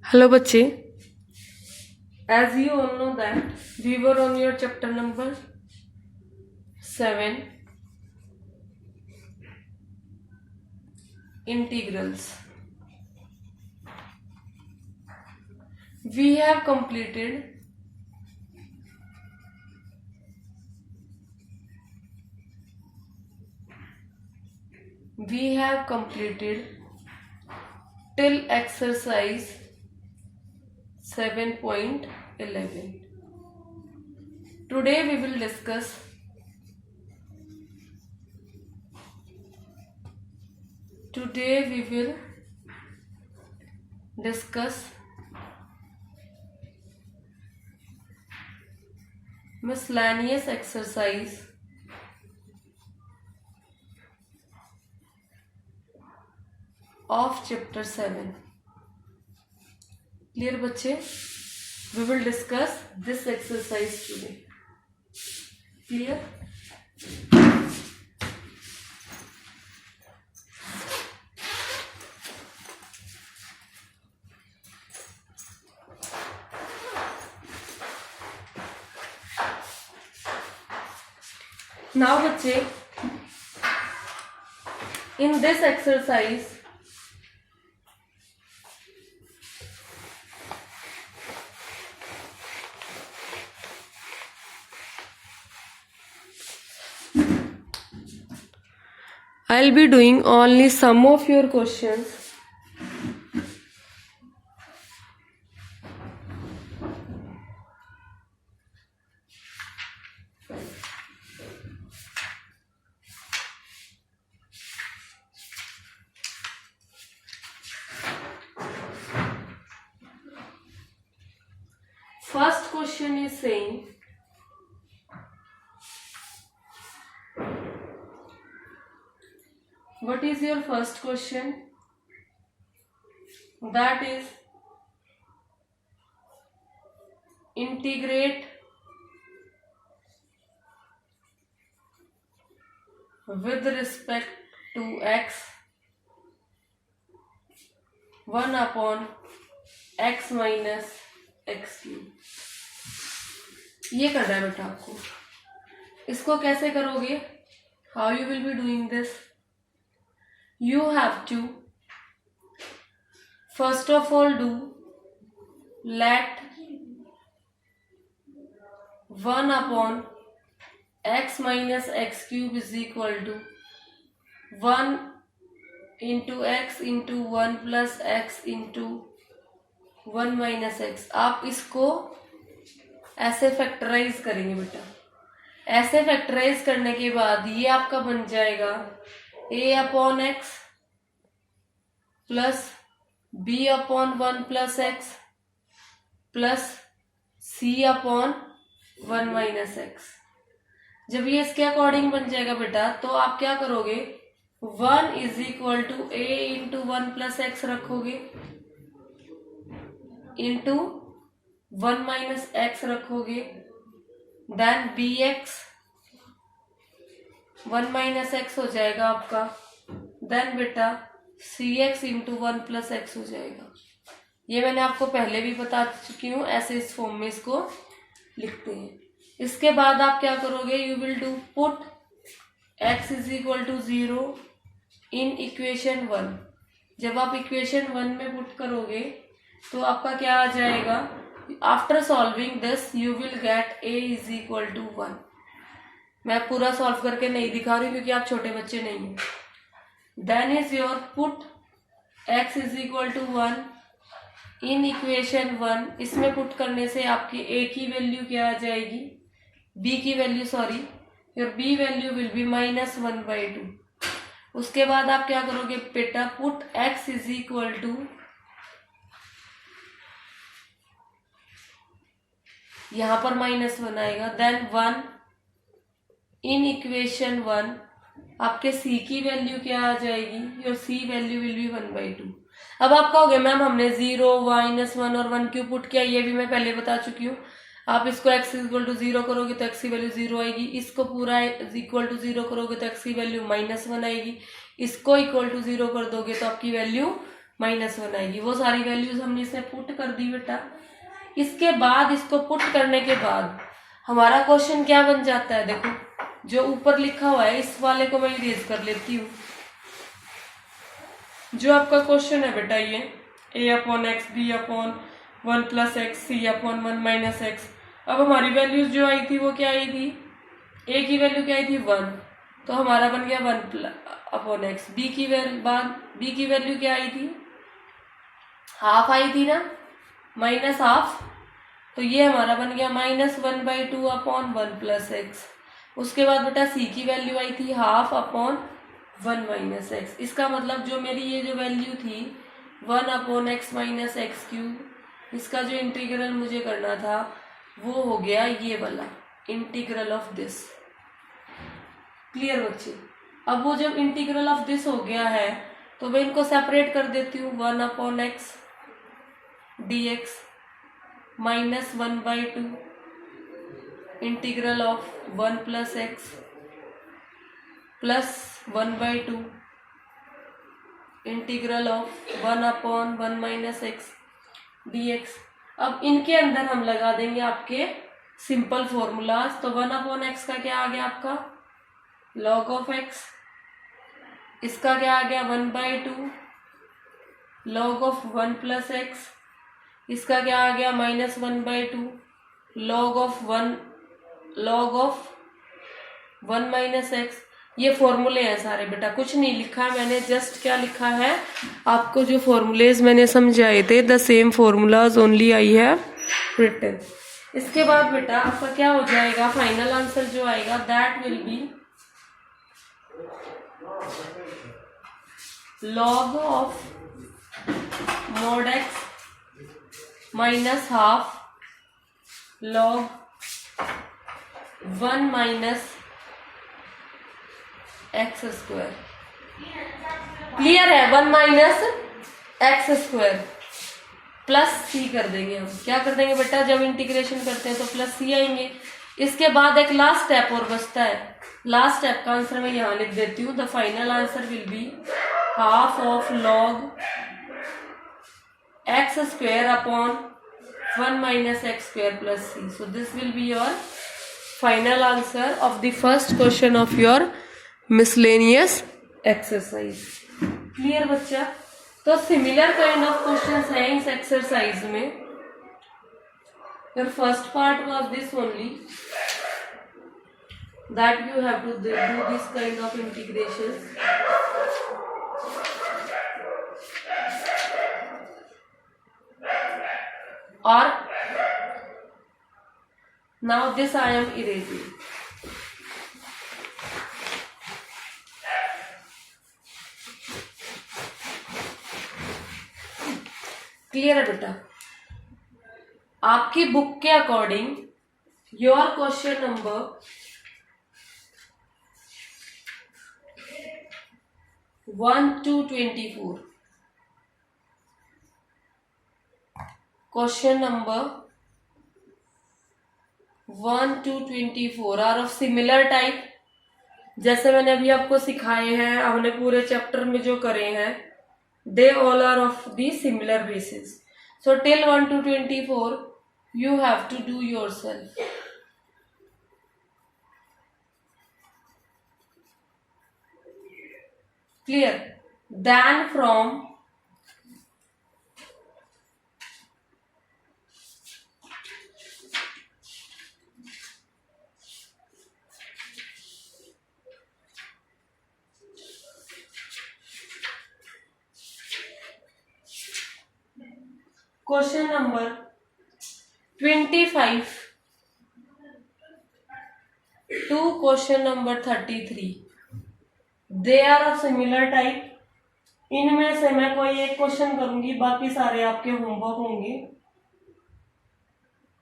Hello बच्चे, as you all know that we were on your chapter number 7 integrals. We have completed till exercise 7.11. Today we will discuss miscellaneous exercise of chapter 7. Clear बच्चे? We will discuss this exercise today. Clear? Now बच्चे, in this exercise I'll be doing only some of your questions. First question is saying what is your first question? That is integrate with respect to x 1 upon x minus x cube. ये करना है बेटा आपको. इसको कैसे करोगे? How you will be doing this? You have to first of all do let 1 upon x minus x cube is equal to 1 into x into 1 plus x into 1 minus x. आप इसको ऐसे फैक्टराइज करेंगे बेटा. ऐसे factorise करने के बाद ये आपका बन जाएगा a upon x plus b upon 1 plus x plus c upon 1 minus x. जब ये इसके अकॉर्डिंग बन जाएगा बेटा तो आप क्या करोगे? 1 is equal to a into 1 plus x रखोगे इंटू 1 माइनस एक्स रखोगे, देन bx 1 माइनस एक्स हो जाएगा आपका, देन बेटा cx इंटू 1 प्लस एक्स हो जाएगा. ये मैंने आपको पहले भी बता चुकी हूँ. ऐसे इस फॉर्म में इसको लिखते हैं. इसके बाद आप क्या करोगे? You will do put x is equal to 0 in equation 1. जब आप इक्वेशन 1 में पुट करोगे तो आपका क्या आ जाएगा? After solving this you will get a is equal to 1. मैं पूरा सॉल्व करके नहीं दिखा रही क्योंकि आप छोटे बच्चे नहीं हैं. Then is your put x is equal to 1 in equation 1. इसमें पुट करने से आपकी a की वैल्यू क्या आ जाएगी? b की value your b value will be -1/2. उसके बाद आप क्या करोगे बेटा? Put x is equal to, यहां पर -1 आएगा, देन 1 इन इक्वेशन 1. आपके c की वैल्यू क्या आ जाएगी? Your c value will be 1/2. अब आप कहोगे मैम हमने 0 -1 और 1 क्यों पुट किया? ये भी मैं पहले बता चुकी हूँ. आप इसको x इक्वल टू 0 करोगे तो x की वैल्यू 0 आएगी. इसको पूरा इक्वल टू 0 करोगे तो x की वैल्यू -1 आएगी. इसको इक्वल टू 0 कर दोगे तो आपकी वैल्यू -1 आएगी। वो सारी वैल्यूज हमने इसमें पुट कर दी बेटा। इसके बाद इसको पुट करने के बाद हमारा क्वेश्चन क्या बन जाता है, देखो जो ऊपर लिखा हुआ है इस वाले को मैं इरेज कर लेती हूँ। जो आपका क्वेश्चन है बेटा ये a/x b/1 + x c/1 - x। अब हमारी वैल्यूज जो आई थी वो क्या आई थी, a की वैल्यू क्या आई थी 1, तो हमारा बन गया 1/x। b की वैल्यू क्या आई थी, हाफ आई थी ना, -½ तो ये हमारा बन गया -1/2/1 + x। उसके बाद बेटा c की वैल्यू आई थी 1/2/1 - x। इसका मतलब जो मेरी ये जो वैल्यू थी 1/x - x³, इसका जो इंटीग्रल मुझे करना था वो हो गया ये वाला इंटीग्रल ऑफ दिस। क्लियर बच्चे। अब वो जब इंटीग्रल ऑफ दिस हो गया है तो मैं इनको सेपरेट कर देती हूँ। 1/x dx -1/2 integral of 1 + x plus 1/2 integral of 1/1 - x dx। अब इनके अंदर हम लगा देंगे आपके सिंपल फॉर्मूलाज। तो 1/x का क्या आ गया आपका log ऑफ x, इसका क्या आ गया 1/2 log ऑफ 1 + x, इसका क्या आ गया -1/2 log ऑफ 1 - x। ये फॉर्मूले हैं सारे बेटा, कुछ नहीं लिखा मैंने, जस्ट क्या लिखा है आपको जो फॉर्मूलेज मैंने समझाए थे, the same formulas only I have written. इसके बाद बेटा आपका क्या हो जाएगा, फाइनल आंसर जो आएगा that will be log of mod x -½ log 1 - x²। Clear है, 1 - x² प्लस c कर देंगे हम। क्या कर देंगे बेटा, जब इंटीग्रेशन करते हैं तो प्लस c आएंगे। इसके बाद एक लास्ट स्टेप और बचता है, लास्ट स्टेप का आंसर मैं यहाँ लिख देती हूँ। The final answer will B ½ of log x² / 1 - x² + c। So this will be your final answer of the first question of your miscellaneous exercise। Clear बच्चा। तो सिमिलर काइंड ऑफ क्वेश्चंस हैं इस exercise में। Your first part was this only, that you have to do this kind of integrations। और now this I am erasing। Clear है बेटा। आपकी book के according your question number 1 to 24, question number 1 to 24 are of similar type. जैसे मैंने अभी आपको सिखाए हैं, हमने पूरे चैप्टर में जो करे हैं, they all are of the similar basis. So till 1 to 24 you have to do yourself। clear। then from question number 25 to question number 33 they are of similar type. इनमें से मैं कोई एक क्वेश्चन करूंगी, बाकी सारे आपके होमवर्क होंगे।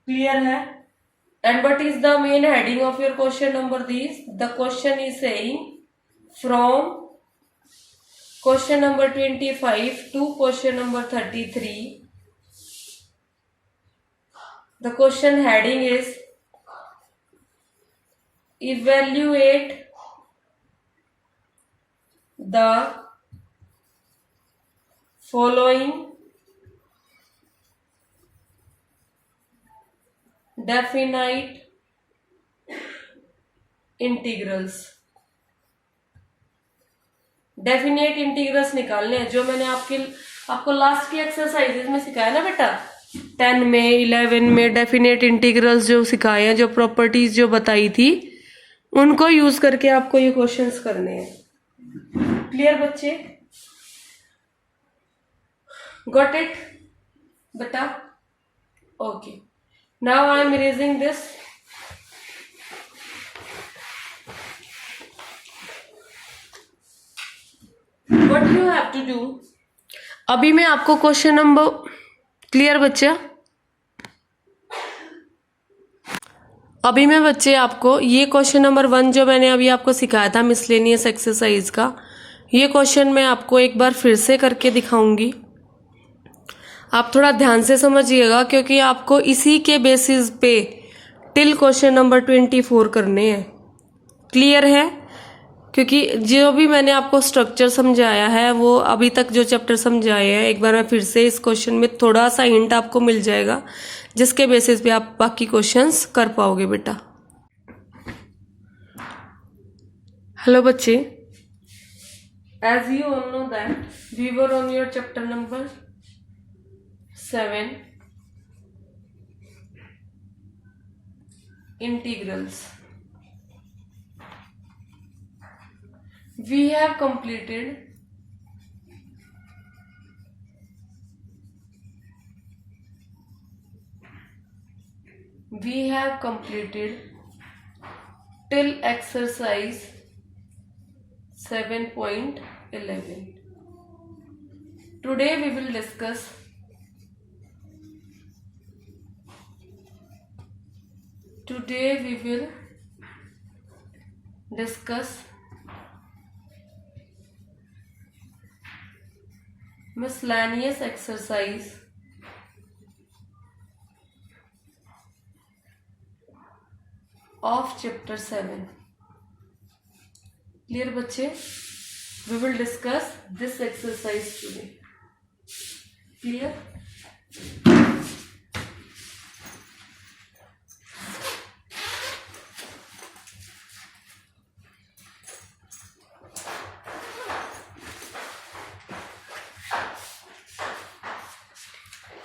क्लियर है। And what is the main heading of your question number this, the question is saying from question number 25 to question number 33। The question heading is evaluate the following definite integrals. Definite integrals निकालने हैं जो मैंने आपको last की exercises में सिखाया ना बेटा, 10 में 11 में डेफिनेट इंटीग्रल्स जो सिखाए हैं, जो प्रॉपर्टीज जो बताई थी, उनको यूज करके आपको ये क्वेश्चंस करने हैं। क्लियर बच्चे? गॉट इट बेटा? Okay, now I am erasing this. What you have to do, अभी मैं आपको क्वेश्चन नंबर, क्लियर बच्चा? अभी मैं बच्चे आपको ये क्वेश्चन नंबर 1 जो मैंने अभी आपको सिखाया था मिसलेनियस एक्सरसाइज का, ये क्वेश्चन मैं आपको एक बार फिर से करके दिखाऊंगी। आप थोड़ा ध्यान से समझिएगा क्योंकि आपको इसी के बेसिस पे टिल क्वेश्चन नंबर 24 करने हैं। क्लियर है? क्योंकि जो भी मैंने आपको स्ट्रक्चर समझाया है, वो अभी तक जो चैप्टर समझाए हैं, एक बार मैं फिर से इस क्वेश्चन में थोड़ा सा हिंट आपको मिल जाएगा जिसके बेसिस पे आप बाकी क्वेश्चंस कर पाओगे बेटा। हेलो बच्चे, as you all know that we were on your chapter number 7 integrals. We have completed till exercise 7.11. Today we will discuss miscellaneous exercise of chapter 7. Clear बच्चे? We will discuss this exercise today. Clear?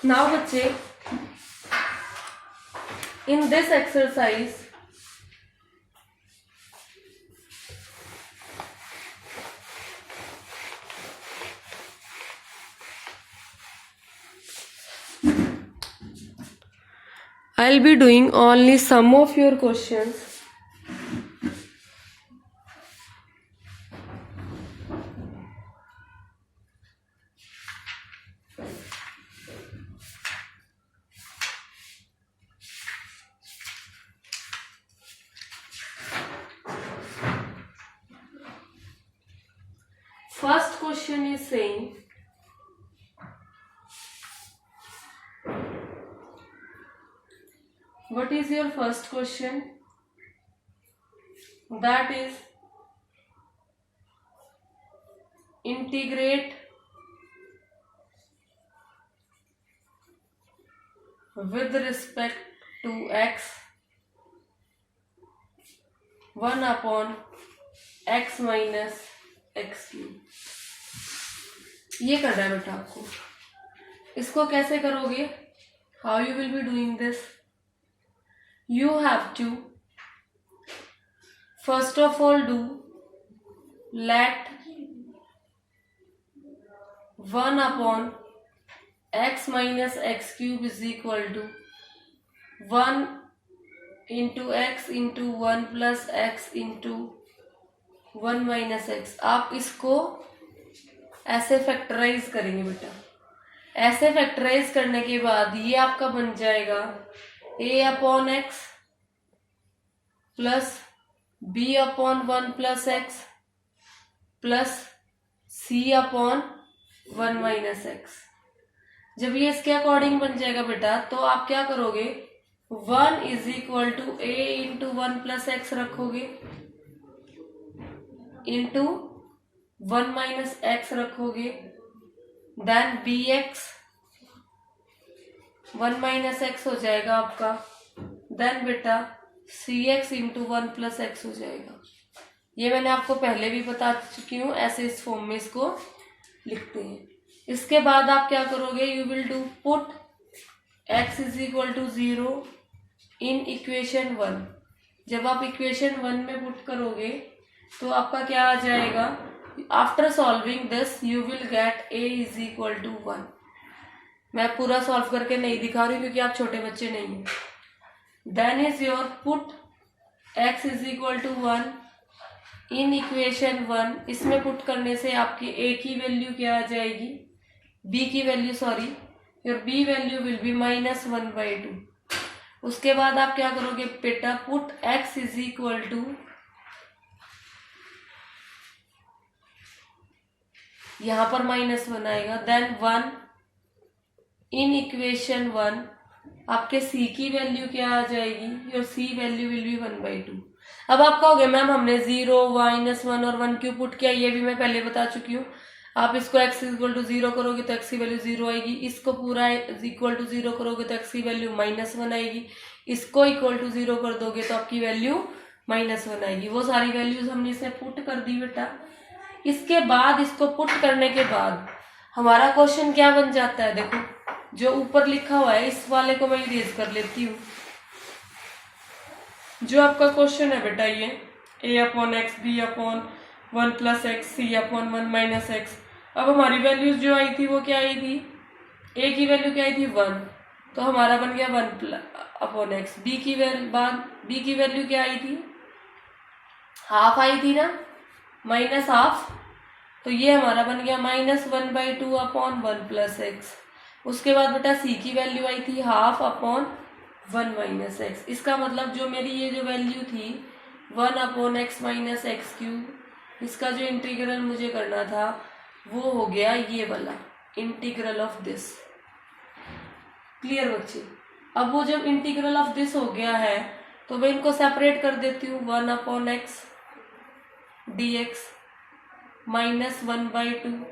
Now बच्चे, in this exercise I'll be doing only some of your questions. First question is saying what is your first question? That is integrate with respect to x 1 upon x minus x cube. ये करना है बेटा आपको। इसको कैसे करोगे? How you will be doing this? You have to first of all do let 1 upon x minus x cube is equal to 1 into x into 1 plus x into 1 minus x. आप इसको ऐसे फैक्टराइज करेंगे बेटा। ऐसे factorise करने के बाद ये आपका बन जाएगा a upon x plus b upon 1 plus x plus c upon 1 minus x. जब ये इसके अकॉर्डिंग बन जाएगा बेटा, तो आप क्या करोगे? 1 is equal to a into 1 plus x रखोगे इंटू 1 माइनस एक्स रखोगे then b x 1 minus x हो जाएगा आपका, देन बेटा c x into 1 plus x हो जाएगा। ये मैंने आपको पहले भी बता चुकी हूँ, ऐसे इस फॉर्म में इसको लिखते हैं। इसके बाद आप क्या करोगे, you will do put x is equal to 0 in equation 1। जब आप इक्वेशन 1 में पुट करोगे तो आपका क्या आ जाएगा, after solving this you will get a is equal to 1। मैं पूरा सॉल्व करके नहीं दिखा रही क्योंकि आप छोटे बच्चे नहीं हो। Then is your put x is equal to 1 in equation 1। इसमें पुट करने से आपकी a की वैल्यू क्या आ जाएगी, b की value sorry, your b value will be -1/2। उसके बाद आप क्या करोगे बेटा, put x is equal to, यहां पर -1 आएगा, देन 1 इन इक्वेशन 1। आपके c की वैल्यू क्या आ जाएगी, your c value will be 1/2। अब आप कहोगे मैम हमने 0 -1 और 1 क्यों पुट किया, ये भी मैं पहले बता चुकी हूँ। आप इसको x इक्वल टू 0 करोगे तो x की वैल्यू 0 आएगी, इसको पूरा इक्वल टू 0 करोगे तो x की वैल्यू -1 आएगी, इसको इक्वल टू 0 कर दोगे तो आपकी वैल्यू -1 आएगी। वो सारी वैल्यूज हमने इसे पुट कर दी बेटा। इसके बाद इसको पुट करने के बाद हमारा क्वेश्चन क्या बन जाता है, देखो जो ऊपर लिखा हुआ है इस वाले को मैं इरेज कर लेती हूँ। जो आपका क्वेश्चन है बेटा ये a/x b/1 plus x c/1 minus x. अब हमारी वैल्यूज जो आई थी वो क्या आई थी, a की वैल्यू क्या आई थी 1, तो हमारा बन गया 1/x। b की वैल्यू क्या आई थी, हाफ आई थी ना, -12, तो ये हमारा बन गया -1/2/1 प्लस एक्स। उसके बाद बेटा c की वैल्यू आई थी 1/1 माइनस एक्स। इसका मतलब जो मेरी ये जो वैल्यू थी 1/x माइनस एक्स क्यूब, इसका जो इंटीग्रल मुझे करना था वो हो गया ये वाला इंटीग्रल ऑफ दिस। क्लियर बच्चे। अब वो जब इंटीग्रल ऑफ दिस हो गया है तो मैं इनको सेपरेट कर देती हूँ, 1/x dx -1/2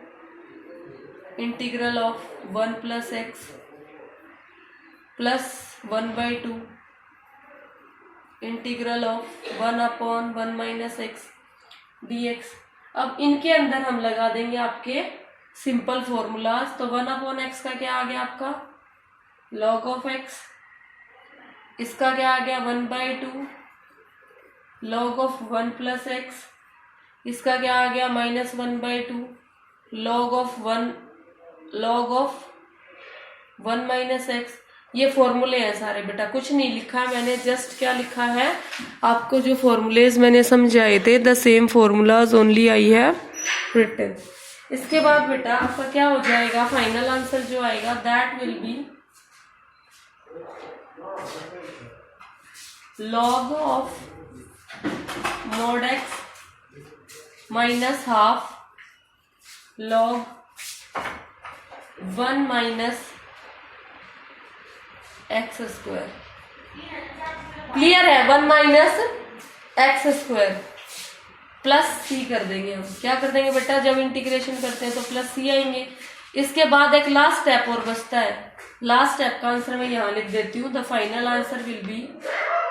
integral of 1 plus x plus 1/2 integral of 1/1 minus x dx। अब इनके अंदर हम लगा देंगे आपके सिंपल फॉर्मूलाज। तो 1/x का क्या आ गया आपका log ऑफ x, इसका क्या आ गया 1/2 log ऑफ 1 प्लस एक्स, इसका क्या आ गया -1/2 log ऑफ 1 माइनस एक्स। ये फॉर्मूले हैं सारे बेटा, कुछ नहीं लिखा है मैंने, जस्ट क्या लिखा है आपको जो फॉर्मूलेज मैंने समझाए थे, the same formulas only I have written. इसके बाद बेटा आपका क्या हो जाएगा, फाइनल आंसर जो आएगा that will be log of mod x minus half log 1 minus x square. Clear है, 1 माइनस एक्स स्क्वायर प्लस सी कर देंगे हम। क्या कर देंगे बेटा, जब इंटीग्रेशन करते हैं तो प्लस सी आएंगे। इसके बाद एक लास्ट स्टेप और बचता है, लास्ट स्टेप का आंसर मैं यहाँ लिख देती हूँ। The final answer will be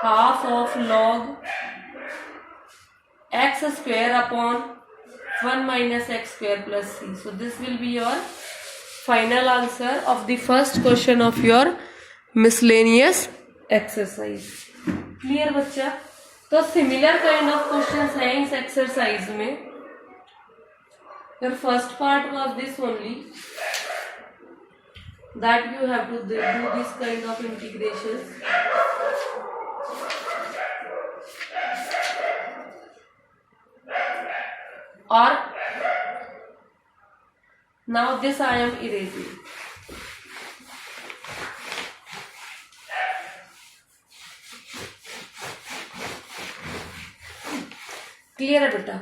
half of log x square upon 1 minus x square plus c. So this will be your final answer of the first question of your miscellaneous exercise. Clear बच्चा। तो similar kind of questions हैं इस exercise में। Your first part was this only that you have to do this kind of integration. और now this I am erasing. Clear है बेटा।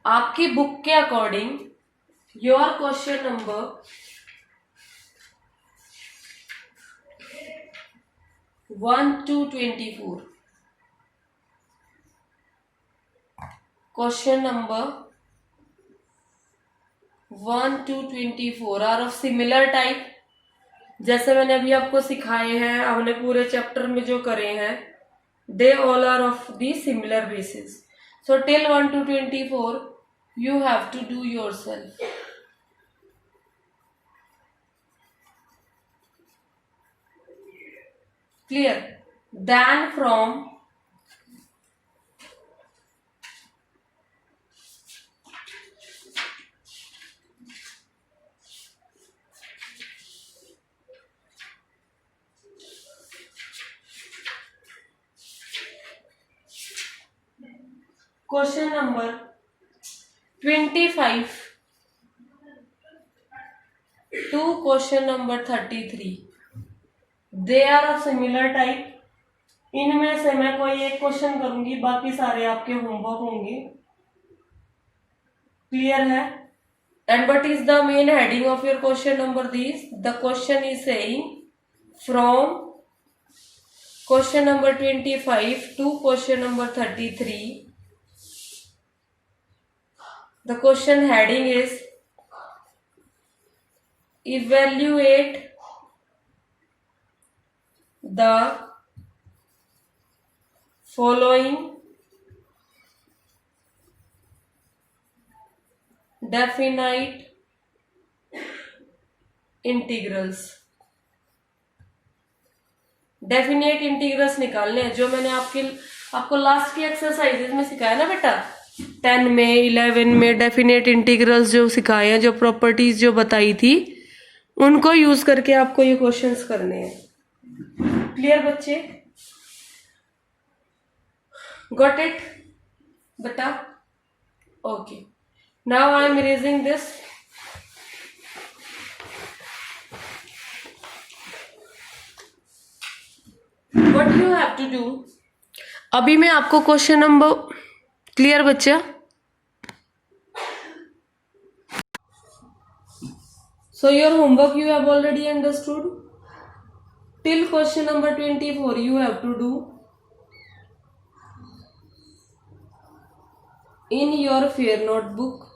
आपकी book के according your question number 1 to 24, question number 1 to 24 are of similar type. जैसे मैंने अभी आपको सिखाए हैं, हमने पूरे चैप्टर में जो करे हैं, they all are of the similar basis. So till 1 to 24 you have to do yourself. Clear? Then from question number 25 to question number 33, they are of similar type। इनमें से मैं कोई एक क्वेश्चन करूंगी, बाकी सारे आपके होमवर्क होंगे। क्लियर है? And what is the main heading of your question number this? The question is saying from question number 25 to question number 33। The question heading is evaluate the following definite integrals। Definite integrals निकालने हैं, जो मैंने आपको last की exercises में सिखाया ना बेटा, 10 में 11 में डेफिनेट इंटीग्रल्स जो सिखाए हैं, जो प्रॉपर्टीज जो बताई थी, उनको यूज करके आपको ये क्वेश्चंस करने हैं। क्लियर बच्चे? गॉट इट बेटा? Okay, now I am erasing this. What you have to do, अभी मैं आपको क्वेश्चन नंबर, क्लियर बच्चा? So your homework you have already understood. Till question number 24 you have to do in your fair notebook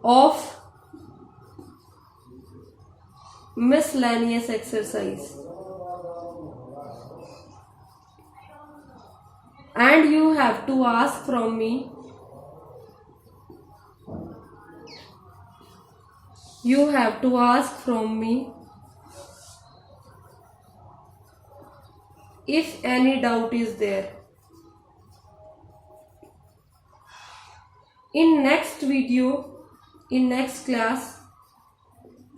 of miscellaneous exercise, and you have to ask from me, you have to ask from me if any doubt is there. In next video, in next class,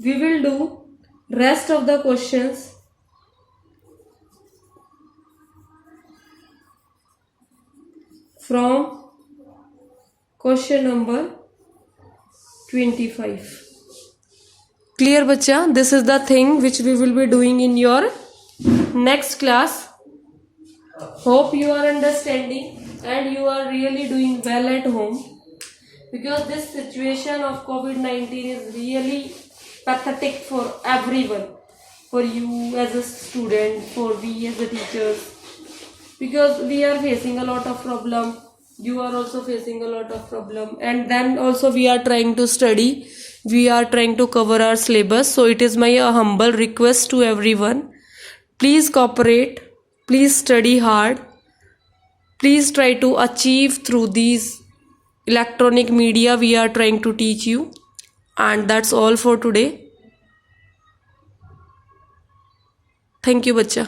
we will do rest of the questions from question number 25. Clear बच्चा? This is the thing which we will be doing in your next class. Hope you are understanding and you are really doing well at home, because this situation of COVID-19 is really pathetic for everyone, for you as a student, for we as the teachers, because we are facing a lot of problem, you are also facing a lot of problem, and then also we are trying to study, we are trying to cover our syllabus. So it is my humble request to everyone, please cooperate, please study hard, please try to achieve through these electronic media we are trying to teach you. And that's all for today. Thank you बच्चा।